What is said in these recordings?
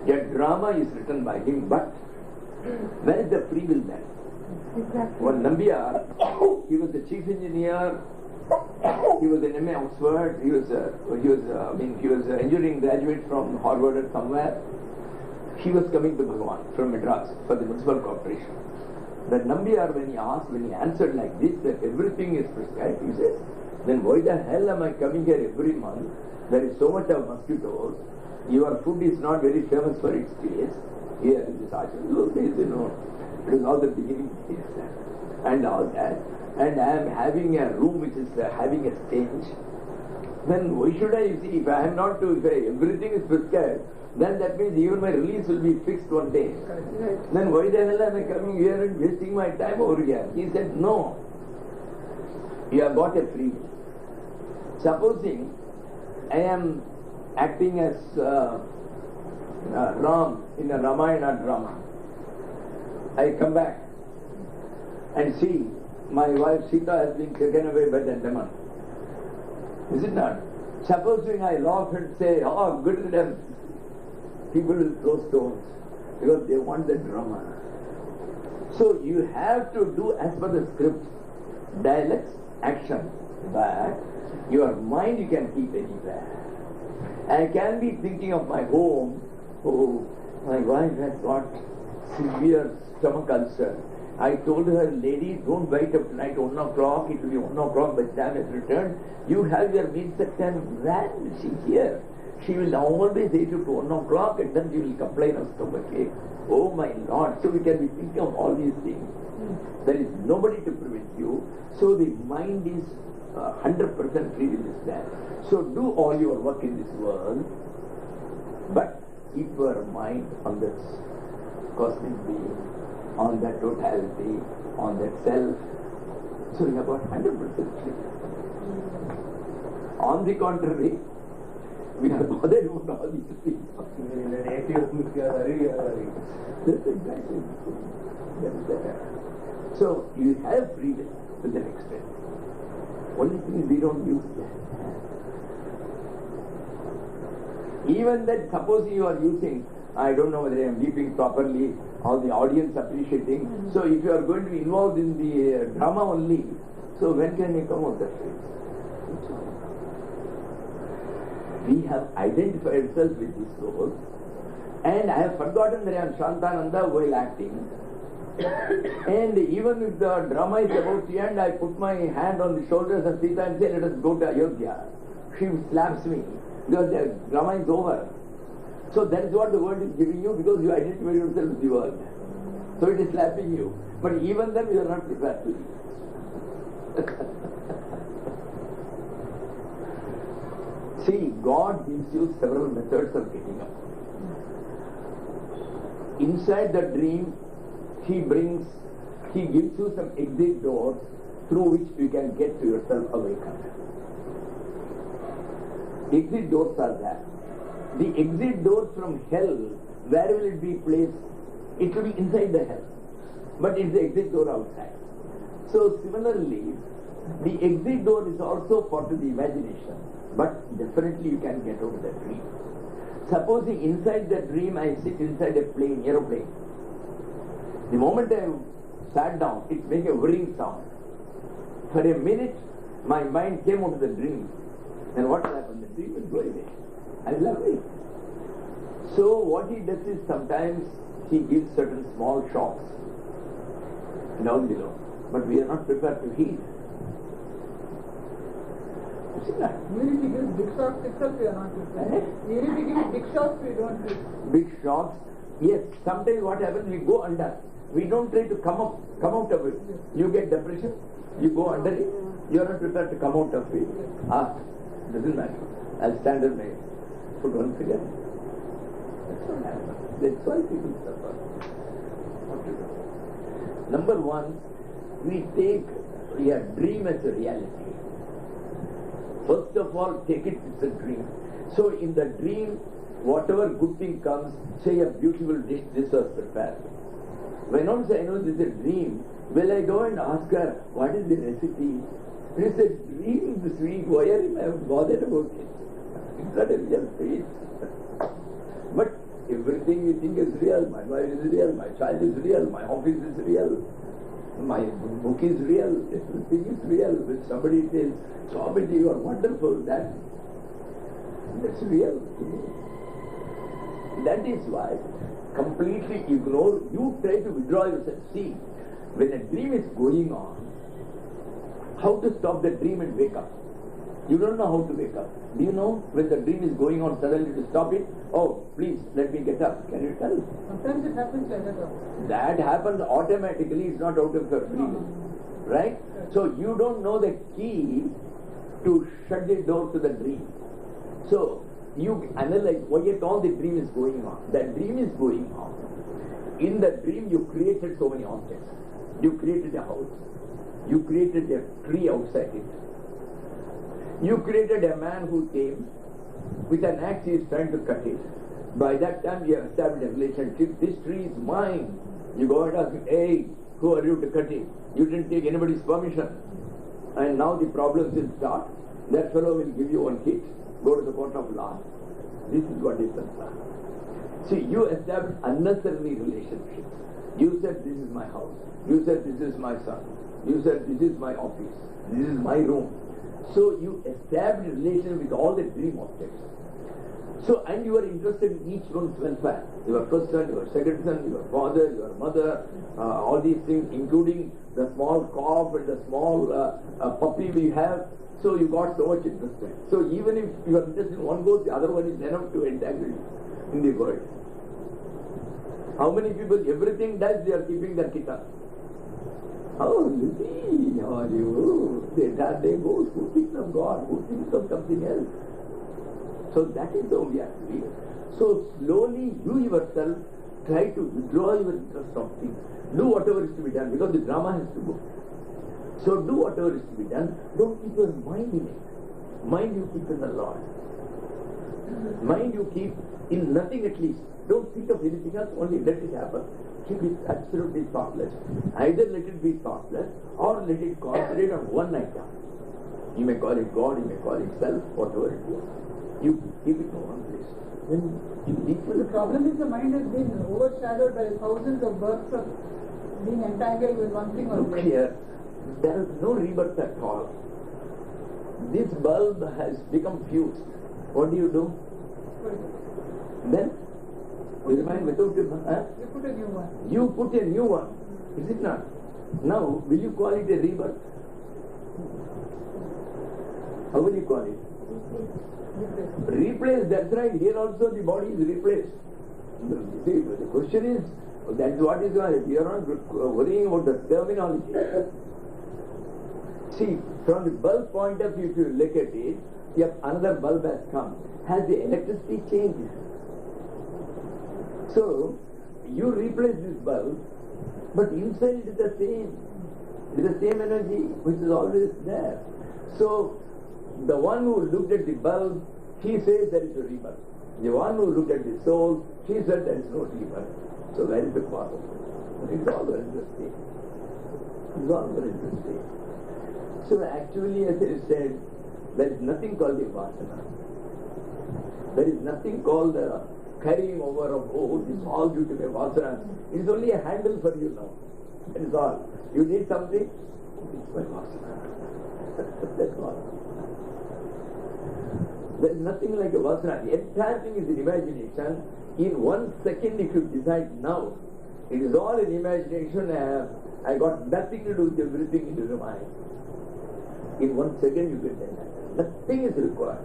A drama is written by him, but where is the free will then? Exactly. One Nambiar, he was the chief engineer. He was an MA Oxford. He was engineering graduate from Harvard or somewhere. He was coming to Bhagwan from Madras for the municipal corporation. That Nambiar, when he answered like this, that everything is prescribed, he said, then why the hell am I coming here every month? There is so much of mosquitoes. Your food is not very famous for its taste. Here in this ashram, those days, it was all the beginning days and all that. And I am having a room which is having a stench. Then why should I see? If I am not to, if everything is prescribed, then that means even my release will be fixed one day. Then why the hell am I coming here and wasting my time over here? He said, no. You have got a free will. Supposing I am acting as Ram in a Ramayana drama. I come back and see my wife Sita has been taken away by the demon. Is it not? Supposing I laugh and say, oh, good to them. People will throw stones because they want the drama. So you have to do as per the script, dialects, action, but your mind you can keep anywhere. I can be thinking of my home. Oh, my wife has got severe stomach ulcer. I told her, lady, don't wait up tonight 1 o'clock. It will be 1 o'clock by the time it's returned. You have your meals at 10. When is she here? She will always eat you to 1 o'clock and then she will complain of stomachache. Oh my Lord. So we can be thinking of all these things. There is nobody to prevent you. So the mind is 100% free will is there. So do all your work in this world, but keep your mind on this cosmic being, on that totality, on that self. So you have got 100% free. On the contrary, we are bothered about all these things. That's exactly. So you have freedom to that extent. Only thing is we don't use that. Even that, supposing you are using, I don't know whether I am leaping properly, or the audience appreciating. So if you are going to be involved in the drama only, so when can you come out that way? We have identified ourselves with this soul, and I have forgotten that I am Shantananda while acting. And even if the drama is about to end, I put my hand on the shoulders of Sita and say, let us go to Ayodhya. She slaps me because the drama is over. So that is what the world is giving you, because you identify yourself with the world. So it is slapping you. But even then you are not prepared to do. See, God gives you several methods of getting up. Inside the dream, He gives you some exit doors through which you can get to yourself awakened. Exit doors are there. The exit doors from hell, where will it be placed? It will be inside the hell. But it's the exit door outside. So similarly, the exit door is also part of the imagination. But definitely you can get out of the dream. Supposing inside the dream I sit inside a plane, aeroplane. The moment I sat down, it makes a whirring sound. For a minute, my mind came out of the dream. And what will happen? The dream will go away. I will away. So what he does is sometimes he gives certain small shocks down below. But we are not prepared to heed. You see that? Even if he gives big shocks itself, we are not prepared. Even if he gives big shocks, we don't do. Big shocks? Yes. Sometimes what happens, we go under. We don't try to come out of it. You get depression, you go under it, you are not prepared to come out of it. Doesn't matter. I'll stand on my foot once again. That's what happens. That's why people suffer. What to do? Number one, we take a dream as a reality. First of all, take it as a dream. So in the dream, whatever good thing comes, say a beautiful dish, this was prepared. When once I know this is a dream, will I go and ask her, what is the recipe? It's a dream this week, why are you bothered about it? It's not a real feast. But everything you think is real. My wife is real, my child is real, my office is real, my book is real, everything is real. When somebody says, Swamiji, you are wonderful, that's real to me. That is why completely ignore, you try to withdraw yourself. See, when a dream is going on, how to stop the dream and wake up? You don't know how to wake up. Do you know when the dream is going on suddenly to stop it? Oh, please, let me get up. Can you tell? Sometimes it happens like that. That happens automatically, it's not out of your free will. Right? So you don't know the key to shut the door to the dream. So you analyze why yet all the dream is going on. That dream is going on. In the dream you created so many objects. You created a house. You created a tree outside it. You created a man who came with an axe, he is trying to cut it. By that time you have established a relationship. This tree is mine. You go and ask, hey, who are you to cut it? You didn't take anybody's permission. And now the problems will start. That fellow will give you one hit. Go to the court of law. This is what is concerned. See, you established unnecessary relationships. You said this is my house. You said this is my son. You said this is my office. This is my room. So you establish relation with all the dream objects. So, and you are interested in each one's welfare. Your first son, your second son, your father, your mother, all these things, including the small calf and the small puppy we have. So you got so much interested. So even if you are interested in one goes, the other one is enough to entangle you in the world. How many people, everything dies, they are keeping their kitten. Oh, Lizzie, how are you? They go, who thinks of God? Who thinks of something else? So that is how we are doing. So slowly you yourself try to withdraw your interest from things. Do whatever is to be done, because the drama has to go. So do whatever is to be done. Don't keep your mind in it. Mind you keep in the Lord. Mind you keep in nothing at least. Don't think of anything else, only let it happen. Keep it absolutely thoughtless. Either let it be thoughtless or let it concentrate on one item. You may call it God, you may call it self, whatever it is. You keep it in one place. Then you reach for the problem is the mind has been overshadowed by thousands of births of being entangled with one thing or another. Here, there is no rebirth at all. This bulb has become fused. What do? Then you remain without it. You put a new one. You put a new one. Is it not? Now, will you call it a rebirth? How will you call it? Replace, that's right. Here also the body is replaced. See, the question is, that's what is right. We are not worrying about the terminology. See, from the bulb point of view, if you look at it, if another bulb has come, has the electricity changed? So, you replace this bulb, but inside it is the same. It is the same energy which is always there. So, the one who looked at the bulb, he says there is a rebirth. The one who looked at the soul, he said there is no rebirth. So where is the quarrel? It's all very interesting. It's all very interesting. So actually, as I said, there is nothing called the vasana. There is nothing called the carrying over of, oh, this is all due to my vasana. It is only a handle for you now. That is all. You need something? It's my vasana. That's all. There is nothing like a vasana. The entire thing is in imagination. In 1 second, if you decide now, it is all in imagination. I got nothing to do with everything into the mind. In 1 second, you get that. Nothing is required.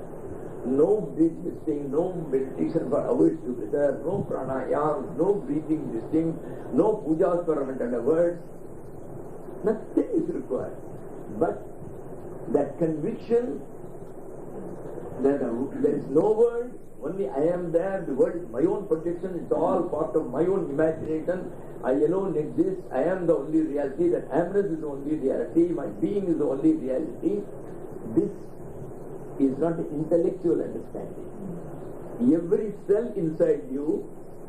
No breath this thing, no meditation for hours together, no pranayam, no breathing this thing, no pujas for 100 hours. Nothing is required. But that conviction that there is no world, only I am there, the world is my own projection, it's all part of my own imagination, I alone exist, I am the only reality, that amness is the only reality, my being is the only reality. This is not an intellectual understanding. Every cell inside you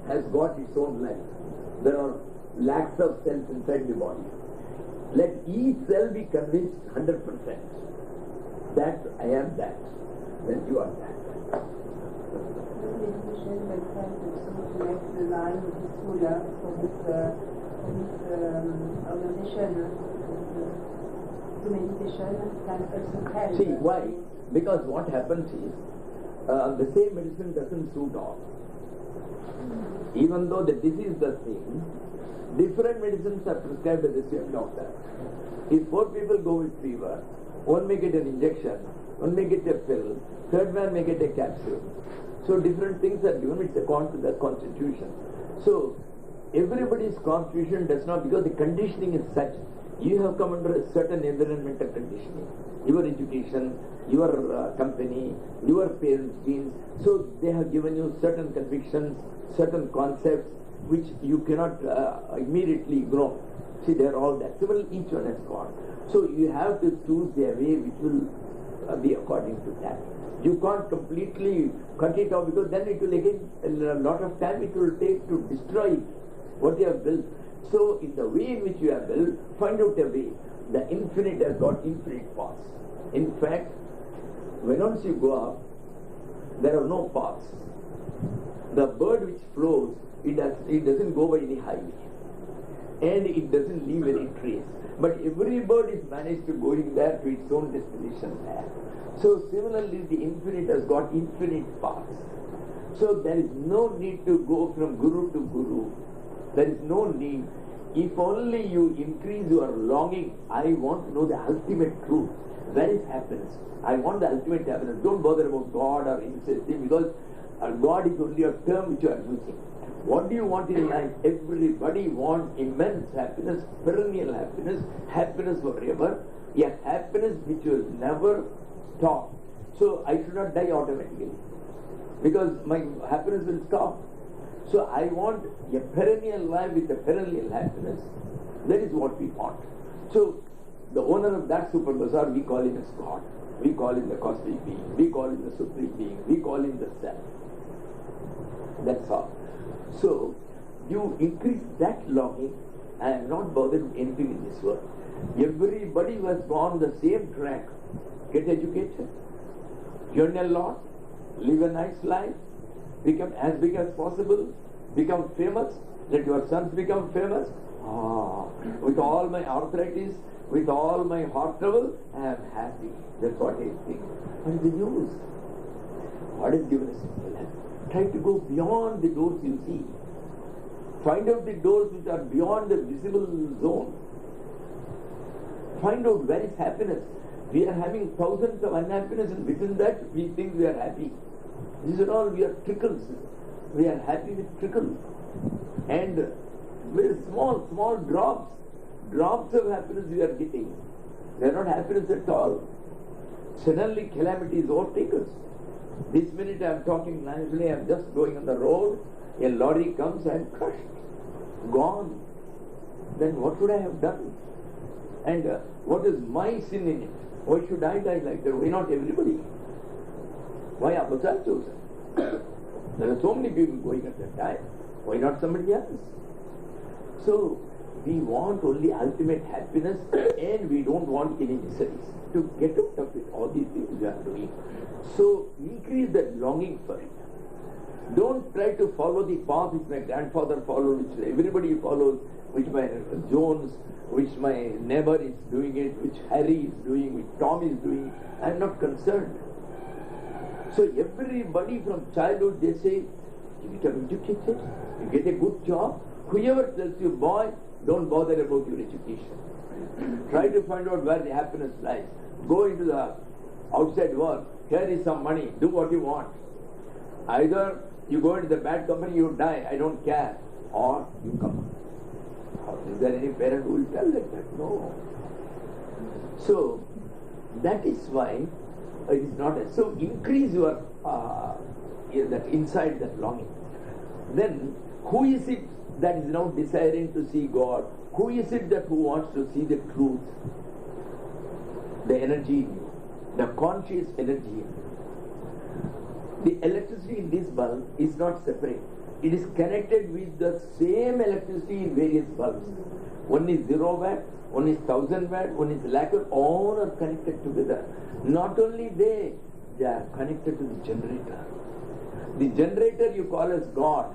has got its own life. There are lakhs of cells inside the body. Let each cell be convinced 100% that I am that. Then you are that. dedication by friends and so to make the line of this Buddha for this organization to meditation can also help. See, why? Because what happens is, the same medicine doesn't suit all. Even though the disease is the same, different medicines are prescribed by the same doctor. If 4 people go with fever, one may get an injection, one may get a pill, third man may get a capsule. So different things are given, it's according to the constitution. So everybody's constitution does not, because the conditioning is such, you have come under a certain environmental conditioning. Your education, your company, your parents' genes, so they have given you certain convictions, certain concepts which you cannot immediately grow. See, they are all that. Similarly, each one has got. So you have to choose their way which will be according to that. You can't completely cut it off, because then it will again, a lot of time it will take to destroy what you have built. So in the way in which you have built, find out a way. The infinite has got infinite paths. In fact, when once you go up, there are no paths. The bird which flows, it doesn't go by any highway, and it doesn't leave any trace. But every bird is managed to going there to its own destination there. So similarly, the infinite has got infinite paths. So there is no need to go from Guru to Guru. There is no need. If only you increase your longing, I want to know the ultimate truth. Where is happiness? I want the ultimate happiness. Don't bother about God or anything, because God is only a term which you are using. What do you want in life? Everybody wants immense happiness, perennial happiness, happiness forever, yet happiness which will never stop. So I should not die automatically, because my happiness will stop. So I want a perennial life with a perennial happiness. That is what we want. So the owner of that super bazaar, we call him as God. We call him the cosmic being. We call him the supreme being. We call him the self. That's all. So you increase that longing. I am not bothered with anything in this world. Everybody who has gone the same track, get educated, earn a lot, live a nice life, become as big as possible, become famous, let your sons become famous. With all my arthritis, with all my heart trouble, I am happy. That's what I think. What is the use? God has given us simple life. Try to go beyond the doors you see. Find out the doors which are beyond the visible zone. Find out where is happiness. We are having thousands of unhappiness, and within that we think we are happy. These are all, we are trickles. We are happy with trickles. And very small drops of happiness we are getting. They are not happiness at all. Suddenly calamities overtake us. This minute I am talking nicely, I am just going on the road, a lorry comes, I am crushed, gone. Then what should I have done? And what is my sin in it? Why should I die like that? Why not everybody? Why was I chosen? There are so many people going at that time. Why not somebody else? So we want only ultimate happiness, and we don't want any miseries. To get out of it, all these things we are doing. So increase that longing for it. Don't try to follow the path which my grandfather followed, which everybody follows, which my Jones, which my neighbor is doing it, which Harry is doing, which Tom is doing. I am not concerned. So everybody from childhood, they say, you become educated, you get a good job. Whoever tells you, boy, don't bother about your education. Try to find out where the happiness lies. Go into the outside world. Here is some money. Do what you want. Either you go into the bad company, you die, I don't care. Or you come. Is there any parent who will tell like that? No. So, that is why it is not a... So, increase your that inside that longing. Then, who is it that is now desiring to see God? Who is it that who wants to see the truth? The energy in you, the conscious energy in you. The electricity in this bulb is not separate. It is connected with the same electricity in various bulbs. One is 0 watt, one is 1000 watt, one is lakh watt. All are connected together. Not only they are connected to the generator. The generator you call as God.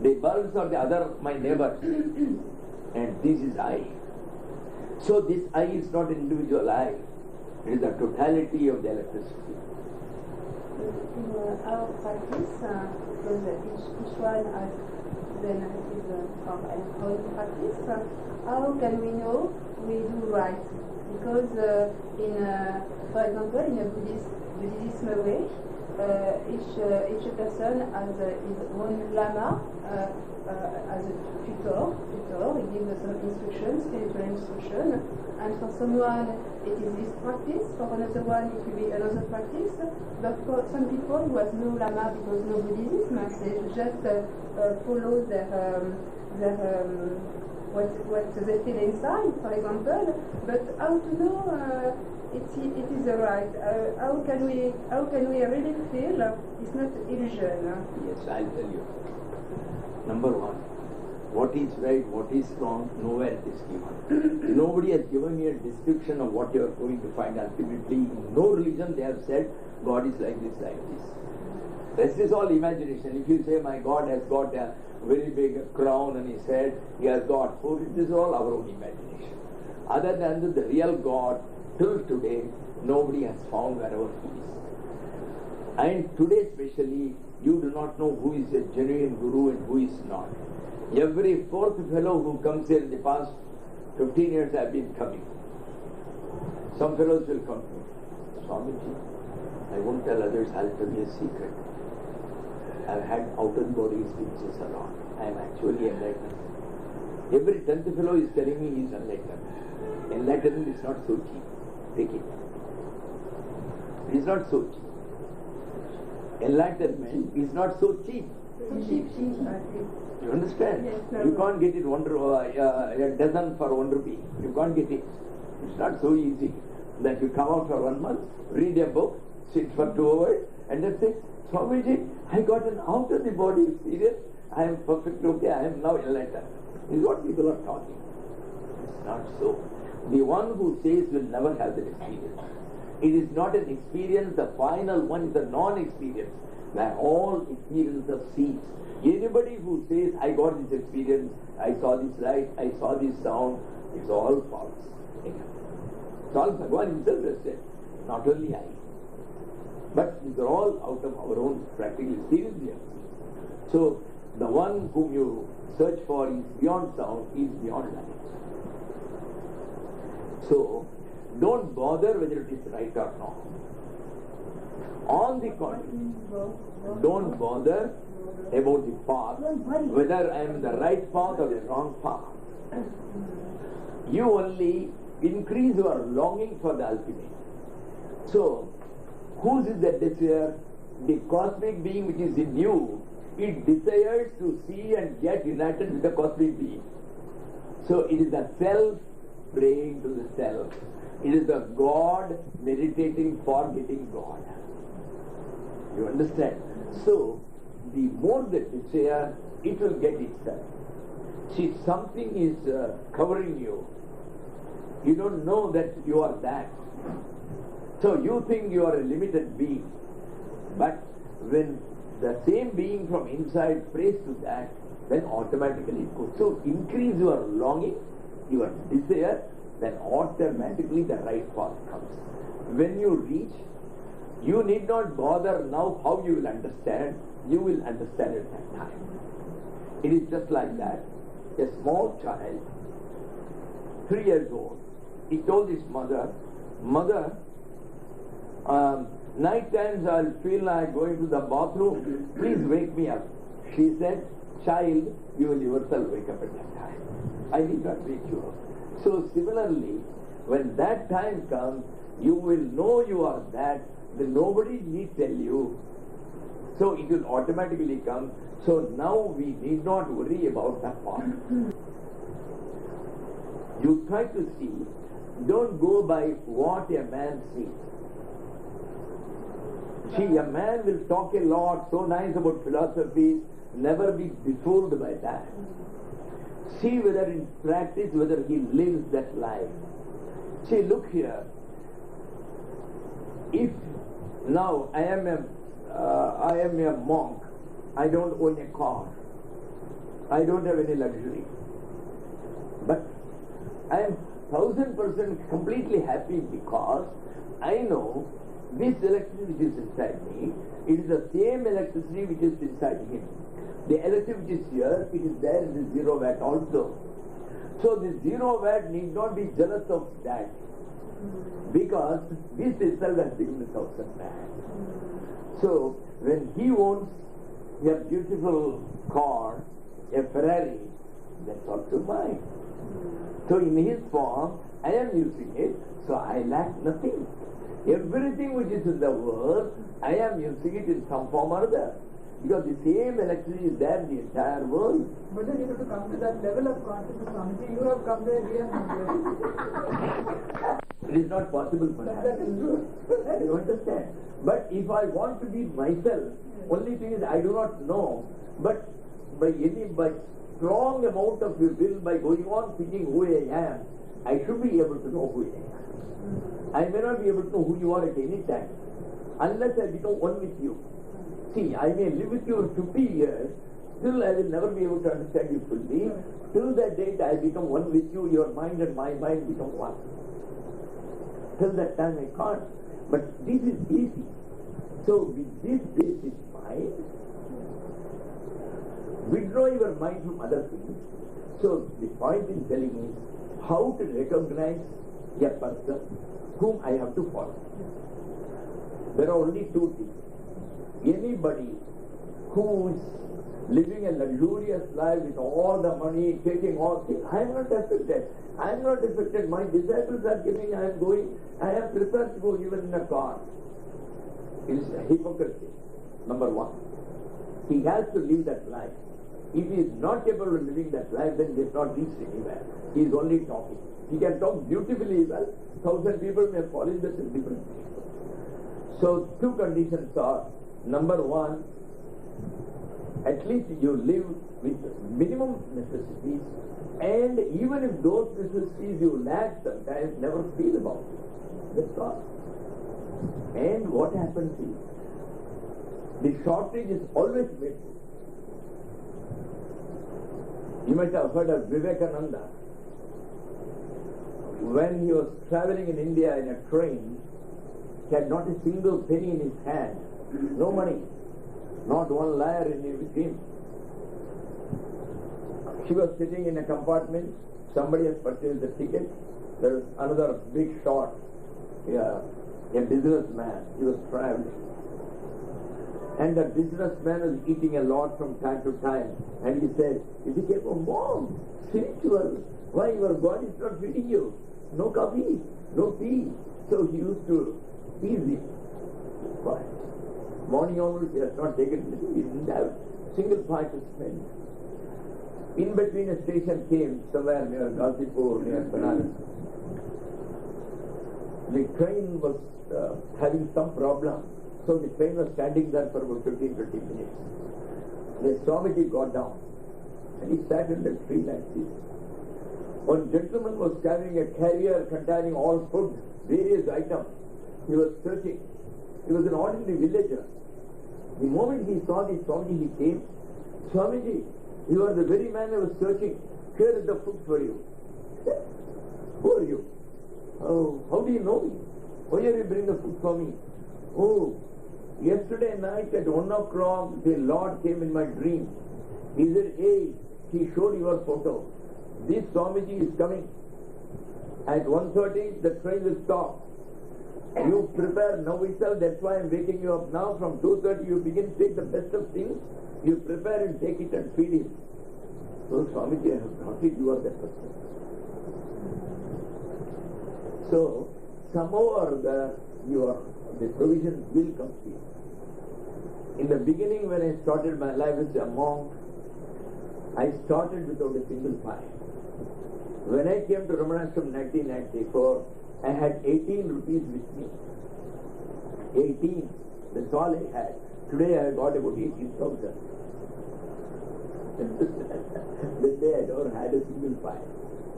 The bulbs are the other, my neighbors. And this is I. So this I is not an individual I. It is the totality of the electricity. In our practice, because each one has then his own practice, how can we know we do right? Because for example, in a Buddhism way, each person has his own lama as a tutor. He gives some instructions, spiritual instruction, and for someone it is this practice, for another one it will be another practice. But for some people who has no lama because no Buddhism, they just follow what they feel inside, for example. But how to know it is the right? How can we really feel it's not illusion? Yes, I'll tell you. Number one, what is right, what is wrong, nowhere it is given. Nobody has given me a description of what you are going to find ultimately. In no religion they have said God is like this, like this. Rest is all imagination. If you say my God has got a very big crown and his head, he has got food, it is all our own imagination. Other than the real God, till today, nobody has found wherever he is. And today especially, you do not know who is a genuine Guru and who is not. Every fourth fellow who comes here in the past 15 years have been coming. Some fellows will come to me. Swamiji, I won't tell others, I'll tell you a secret. I've had out-of-the-body experiences a lot. I am actually enlightened. Every 10th fellow is telling me he is enlightened. Enlightenment is not so cheap. Take it. It is not so cheap. Enlightenment is not so cheap. You understand? Yes, you can't get it a dozen for 1 rupee. You can't get it. It's not so easy that you come out for 1 month, read a book, sit for 2 hours, and then say, Swamiji, I got an out-of-the-body experience. I am perfectly okay. I am now enlightened. This is what people are talking. It's not so. The one who says will never have that experience. It is not an experience, the final one is a non-experience, where all experience of seeds. Anybody who says, I got this experience, I saw this light, I saw this sound, it's all false. It's all Bhagavan himself has said, not only I. But these are all out of our own practical experience we have seen. So, the one whom you search for is beyond sound, is beyond light. So, don't bother whether it is right or not. On the contrary, don't bother about the path, whether I am in the right path or the wrong path. You only increase your longing for the ultimate. So, whose is that desire? The cosmic being which is in you, it desires to see and get united with the cosmic being. So, it is the self praying to the self. It is the God meditating for getting God. You understand? So, the more the desire, it will get itself. See, something is covering you. You don't know that you are that. So, you think you are a limited being. But when the same being from inside prays to that, then automatically it goes. So, increase your longing, your desire, then automatically the right path comes. When you reach, you need not bother now how you will understand. You will understand at that time. It is just like that. A small child, 3 years old, he told his mother, Mother, night times I'll feel like going to the bathroom. Please wake me up. She said, Child, you will yourself wake up at that time. I need not wake you up. So similarly, when that time comes, you will know you are that, then nobody need tell you. So it will automatically come. So now we need not worry about that part. You try to see, don't go by what a man sees. See, a man will talk a lot, so nice about philosophy, never be befooled by that. See whether in practice, whether he lives that life. See, look here. If now I am I am a monk. I don't own a car. I don't have any luxury. But I am 1000% completely happy because I know this electricity which is inside me, it is the same electricity which is inside him. The electricity which is here, it is there in the 0 watt also. So the 0 watt need not be jealous of that, because this itself has become the 1000 watt. So when he owns a beautiful car, a Ferrari, that's also mine. So in his form, I am using it, so I lack nothing. Everything which is in the world, I am using it in some form or other. Because the same electricity is there in the entire world. But then you have to come to that level of consciousness, Swamiji. You have come there, we have come there. It is not possible for us. That is true. You understand? But if I want to be myself, only thing is I do not know. But by strong amount of will, by going on thinking who I am, I should be able to know who I am. I may not be able to know who you are at any time, unless I become one with you. See, I may live with you 50 years, still I will never be able to understand you fully. Till that date I become one with you, your mind and my mind become one. Till that time I can't. But this is easy. So with this basic mind, withdraw your mind from other things. So the point in telling is how to recognize a person whom I have to follow. There are only two things. Anybody who is living a luxurious life with all the money, taking all things, I am not affected. I am not affected. My disciples are giving, I am going, I am prepared to go even in a car. It is hypocrisy, number one. He has to live that life. If he is not capable of living that life, then he has not reached anywhere. He is only talking. He can talk beautifully well. 1000 people may fall in, that is different. So two conditions are, number one, at least you live with minimum necessities, and even if those necessities you lack sometimes, never feel about it. That's all. And what happens is, the shortage is always made. You might have heard of Vivekananda. When he was traveling in India in a train, he had not a single penny in his hand, no money, not one lyre with him. He was sitting in a compartment, somebody has purchased the ticket, there was another big shot, a businessman, he was traveling. And the businessman was eating a lot from time to time, and he said, he became a monk, spiritual, why your body is not feeding you? No coffee, no tea. So he used to tease him. But morning onwards he has not taken anything, he didn't have single pint to spend. In between a station came somewhere near Ghazipur, near Banaras. The train was having some problem, so the train was standing there for about 15-20 minutes. The Swamiji got down and he sat in the tree like this. One gentleman was carrying a carrier containing all food, various items. He was searching. He was an ordinary villager. The moment he saw the Swamiji, he came. Swamiji, you are the very man I was searching. Here is the food for you. Who are you? Oh, how do you know me? Why are you bringing the food for me? Oh, yesterday night at 1 o'clock the Lord came in my dream. He said, hey, he showed your photo. This Swamiji is coming. At 1:30 the train will stop. You prepare now itself, that's why I am waking you up now. From 2:30 you begin to take the best of things. You prepare and take it and feed him. So Swamiji, I have got it, you are that person. So somehow or the provision will come to you. In the beginning when I started my life as a monk, I started without a single pie. When I came to Mangalashram in 1994, I had 18 rupees with me. 18. That's all I had. Today I got about 18,000. That day I never had a single pie.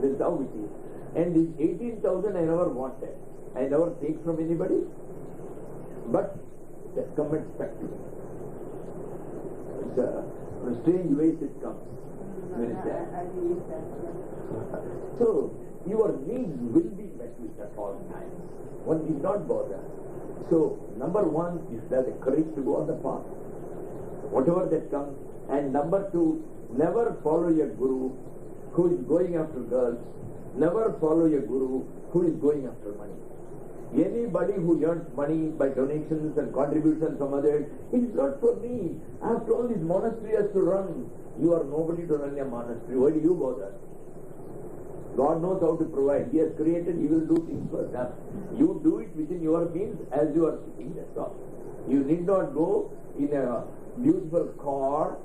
That's how it is. And this 18,000 I never wanted. I never take from anybody. But just come and speak to me. It's in strange ways it comes. I believe that. Yeah. So, your needs will be met with at all times. One need not bother. So, number one is that the courage to go on the path, whatever that comes. And number two, never follow a guru who is going after girls. Never follow a guru who is going after money. Anybody who earns money by donations and contributions from others, it is not for me. After all, this monastery has to run. You are nobody to run a monastery. Why do you bother? God knows how to provide. He has created, He will do things for us. You do it within your means as you are sitting, that's all. You need not go in a beautiful car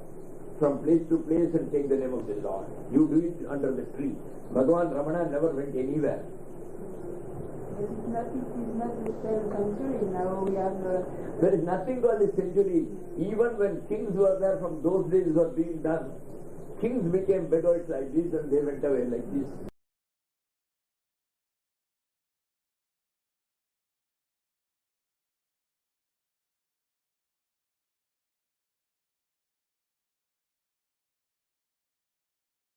from place to place and take the name of the Lord. You do it under the tree. Bhagavan Ramana never went anywhere. It is not the same century now. We have There is nothing called a century. Even when kings were there from those days were being done, kings became beggars like this and they went away like this.